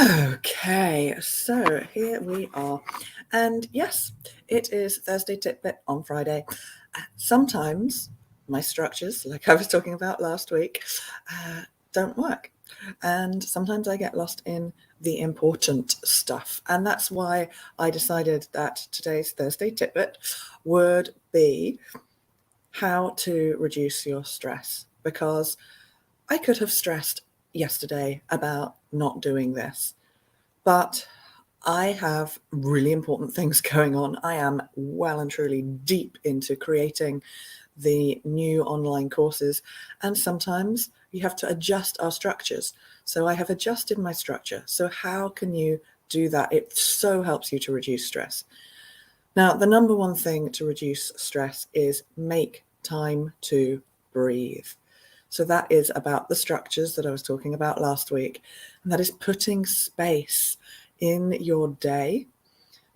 Okay, so here we are. And yes, it is Thursday TipBit on Friday. Sometimes my structures, like I was talking about last week, don't work. And sometimes I get lost in the important stuff. And that's why I decided that today's Thursday TipBit would be how to reduce your stress. Because I could have stressed yesterday about not doing this. But I have really important things going on. I am well and truly deep into creating the new online courses, and sometimes you have to adjust our structures. So I have adjusted my structure. So how can you do that? It so helps you to reduce stress. Now, the number one thing to reduce stress is make time to breathe. So that is about the structures that I was talking about last week, and that is putting space in your day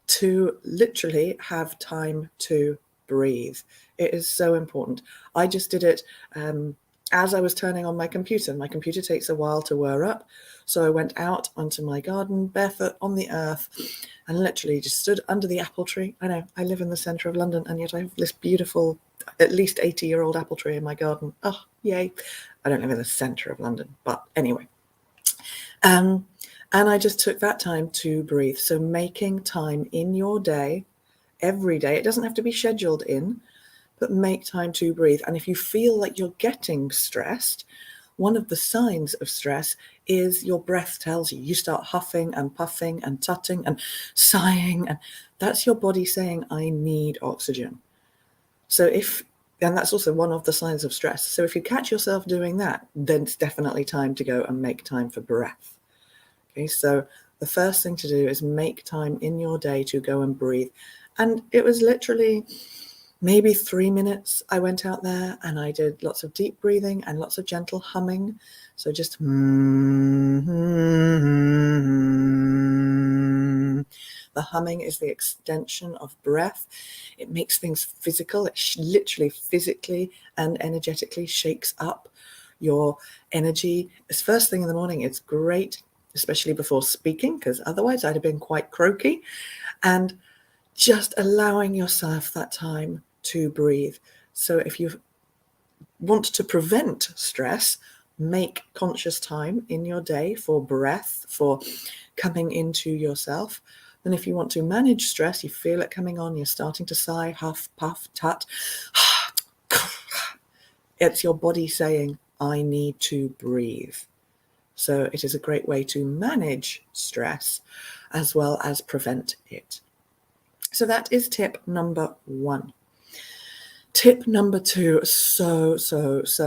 to literally have time to breathe. It is so important. I just did it as I was turning on my computer. My computer takes a while to whir up. So I went out onto my garden barefoot on the earth and literally just stood under the apple tree. I know, I live in the centre of London, and yet I have this beautiful, at least 80-year-old apple tree in my garden. Oh, yay. I don't live in the centre of London, but anyway. And I just took that time to breathe. So making time in your day, every day, it doesn't have to be scheduled in, but make time to breathe. And if you feel like you're getting stressed, one of the signs of stress is your breath tells you. You start huffing and puffing and tutting and sighing, and that's your body saying, I need oxygen. And that's also one of the signs of stress. So if you catch yourself doing that, then it's definitely time to go and make time for breath. Okay, so the first thing to do is make time in your day to go and breathe. And it was literally maybe 3 minutes. I went out there and I did lots of deep breathing and lots of gentle humming. So just the humming is the extension of breath. It makes things physical. It literally physically and energetically shakes up your energy. It's first thing in the morning. It's great, especially before speaking, because otherwise I'd have been quite croaky. And just allowing yourself that time to breathe. So if you want to prevent stress, make conscious time in your day for breath, for coming into yourself. Then if you want to manage stress, you feel it coming on, you're starting to sigh, huff, puff, tut. It's your body saying, I need to breathe. So it is a great way to manage stress as well as prevent it. So that is tip number 1. Tip number 2, so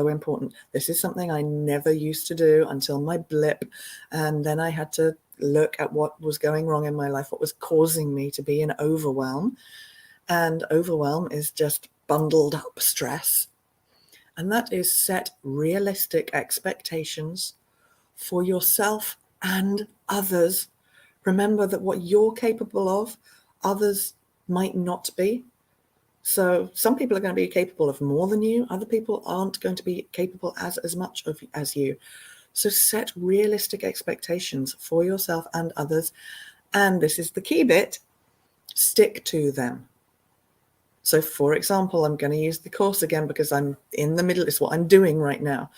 important. This is something I never used to do until my blip. And then I had to look at what was going wrong in my life, what was causing me to be in overwhelm. And overwhelm is just bundled up stress. And that is set realistic expectations for yourself and others. Remember that what you're capable of, others might not be. So some people are going to be capable of more than you. Other people aren't going to be capable as much as you. So set realistic expectations for yourself and others. And this is the key bit, stick to them. So for example, I'm going to use the course again because I'm in the middle. It's what I'm doing right now.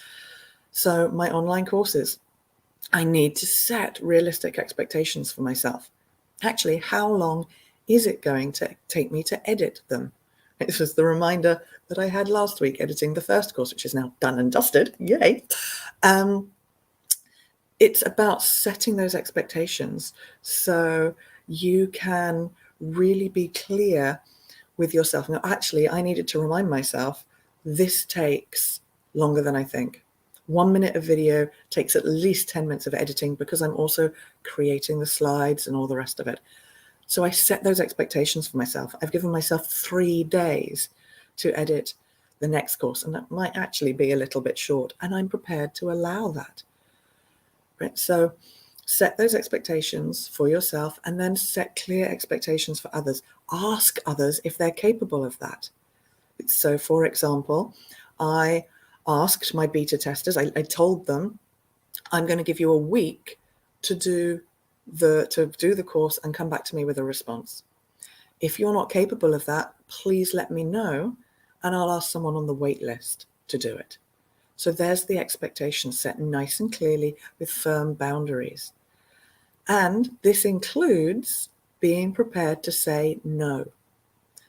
So my online courses, I need to set realistic expectations for myself. Actually, how long is it going to take me to edit them? This was the reminder that I had last week, editing the first course, which is now done and dusted. Yay. It's about setting those expectations so you can really be clear with yourself. Now, actually, I needed to remind myself, this takes longer than I think. 1 minute of video takes at least 10 minutes of editing because I'm also creating the slides and all the rest of it. So I set those expectations for myself. I've given myself 3 days to edit the next course, and that might actually be a little bit short, and I'm prepared to allow that. Right? So set those expectations for yourself and then set clear expectations for others. Ask others if they're capable of that. So for example, I asked my beta testers, I told them, I'm going to give you a week to do to do the course and come back to me with a response. If you're not capable of that, please let me know and I'll ask someone on the wait list to do it. So there's the expectation set nice and clearly with firm boundaries. And this includes being prepared to say no.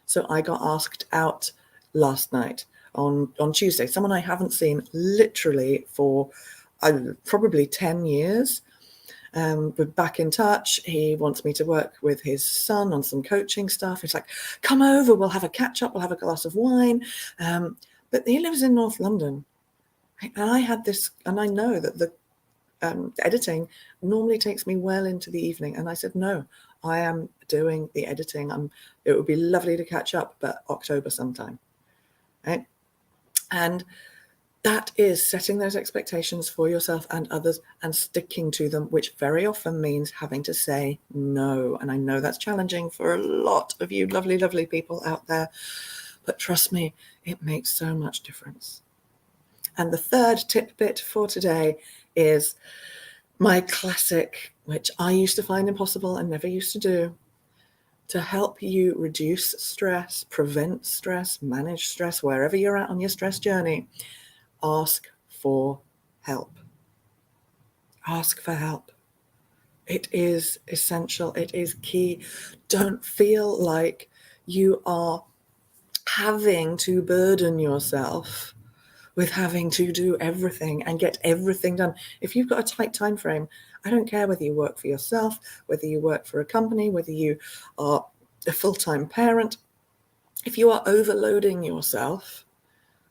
So I got asked out last night on Tuesday, someone I haven't seen literally for probably 10 years. We're back in touch. He wants me to work with his son on some coaching stuff. He's like, come over, we'll have a catch up, we'll have a glass of wine. But he lives in North London. And I had this, and I know that the editing normally takes me well into the evening. And I said, no, I am doing the editing. It would be lovely to catch up, but October sometime. Right? And that is setting those expectations for yourself and others and sticking to them, which very often means having to say no. And I know that's challenging for a lot of you lovely, lovely people out there. But trust me, it makes so much difference. And the third TipBit for today is my classic, which I used to find impossible and never used to do, to help you reduce stress, prevent stress, manage stress, wherever you're at on your stress journey. Ask for help. Ask for help. It is essential. It is key. Don't feel like you are having to burden yourself with having to do everything and get everything done. If you've got a tight time frame, I don't care whether you work for yourself, whether you work for a company, whether you are a full-time parent. If you are overloading yourself,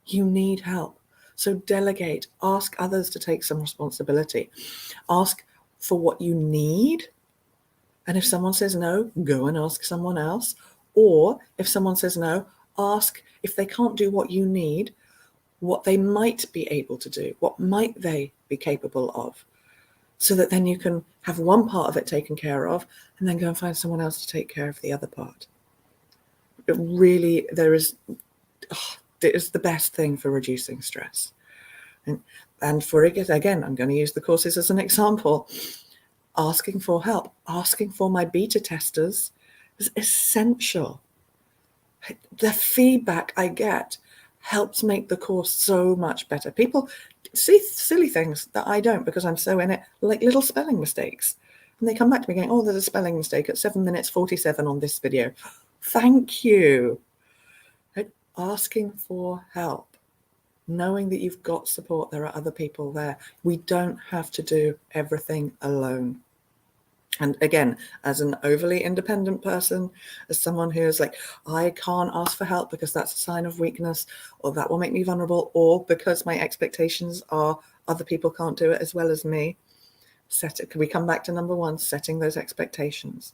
you need help. So delegate, ask others to take some responsibility. Ask for what you need. And if someone says no, go and ask someone else. Or if someone says no, ask if they can't do what you need, what they might be able to do, what might they be capable of, so that then you can have one part of it taken care of and then go and find someone else to take care of the other part. It really, it is the best thing for reducing stress. And for it, again, I'm going to use the courses as an example. Asking for help, asking for my beta testers is essential. The feedback I get helps make the course so much better. People see silly things that I don't because I'm so in it, like little spelling mistakes. And they come back to me going, oh, there's a spelling mistake at 7 minutes 47 on this video. Thank you. Asking for help, knowing that you've got support, there are other people there. We don't have to do everything alone. And again, as an overly independent person, as someone who is like, I can't ask for help because that's a sign of weakness, or that will make me vulnerable, or because my expectations are other people can't do it as well as me. Can we come back to number one, setting those expectations?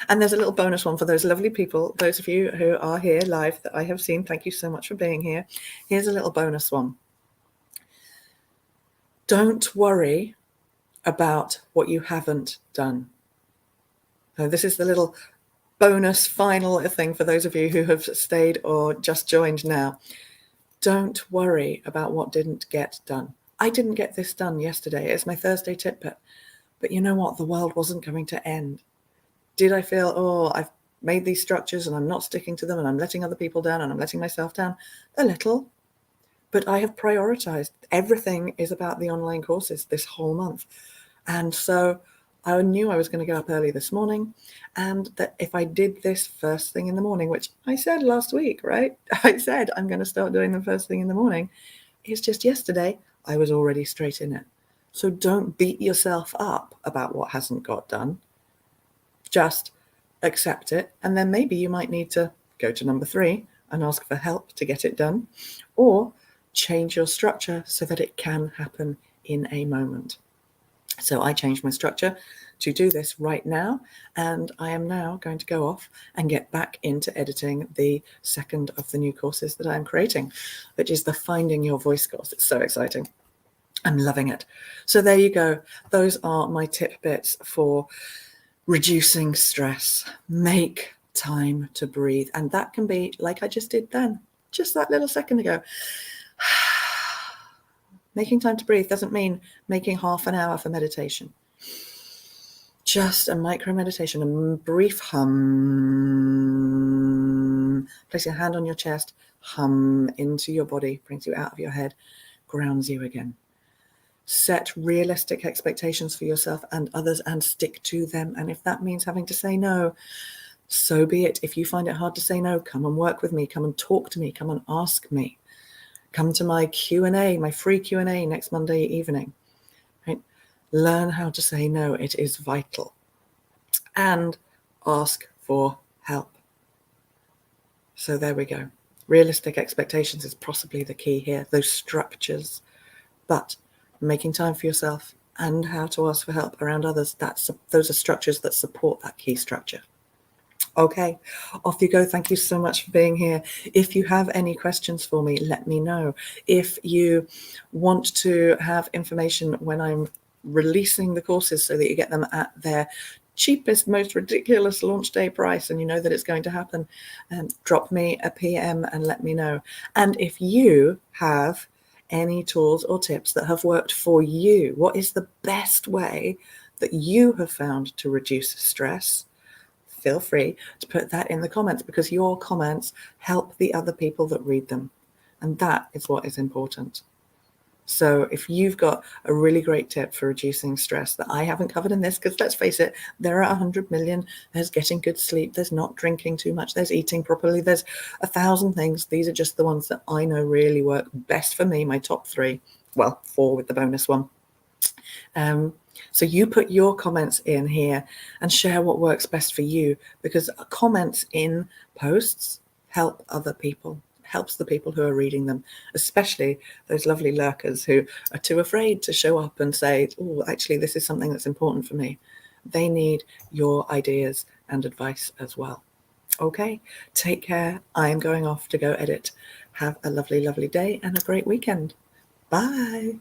And there's a little bonus one for those lovely people, those of you who are here live that I have seen. Thank you so much for being here. Here's a little bonus one. Don't worry about what you haven't done. So this is the little bonus final thing for those of you who have stayed or just joined now. Don't worry about what didn't get done. I didn't get this done yesterday. It's my Thursday TipBit. But you know what? The world wasn't going to end. Did I feel, oh, I've made these structures and I'm not sticking to them and I'm letting other people down and I'm letting myself down? A little. But I have prioritized. Everything is about the online courses this whole month. And so I knew I was going to get up early this morning, and that if I did this first thing in the morning, which I said last week, right? I said I'm going to start doing them first thing in the morning. It's just yesterday I was already straight in it. So don't beat yourself up about what hasn't got done. Just accept it. And then maybe you might need to go to number 3 and ask for help to get it done, or change your structure so that it can happen in a moment. So I changed my structure to do this right now, and I am now going to go off and get back into editing the second of the new courses that I'm creating, which is the Finding Your Voice course. It's so exciting. I'm loving it. So there you go. Those are my tip bits for reducing stress. Make time to breathe. And that can be like I just did then, just that little second ago. Making time to breathe doesn't mean making half an hour for meditation. Just a micro meditation, a brief hum. Place your hand on your chest, hum into your body, brings you out of your head, grounds you again. Set realistic expectations for yourself and others and stick to them. And if that means having to say no, so be it. If you find it hard to say no, come and work with me, come and talk to me, come and ask me. Come to my Q&A, my free Q&A next Monday evening. Right? Learn how to say no. It is vital. And ask for help. So there we go. Realistic expectations is possibly the key here, those structures. But making time for yourself and how to ask for help around others, those are structures that support that key structure. Okay, off you go. Thank you so much for being here. If you have any questions for me, let me know. If you want to have information when I'm releasing the courses so that you get them at their cheapest, most ridiculous launch day price and you know that it's going to happen, drop me a PM and let me know. And if you have any tools or tips that have worked for you, what is the best way that you have found to reduce stress? Feel free to put that in the comments, because your comments help the other people that read them. And that is what is important. So if you've got a really great tip for reducing stress that I haven't covered in this, because let's face it, there are 100 million. There's getting good sleep. There's not drinking too much. There's eating properly. There's 1,000 things. These are just the ones that I know really work best for me, my top 3. Well, 4 with the bonus one. So you put your comments in here and share what works best for you, because comments in posts help other people, helps the people who are reading them, especially those lovely lurkers who are too afraid to show up and say, oh, actually, this is something that's important for me. They need your ideas and advice as well. Okay, take care. I am going off to go edit. Have a lovely, lovely day and a great weekend. Bye.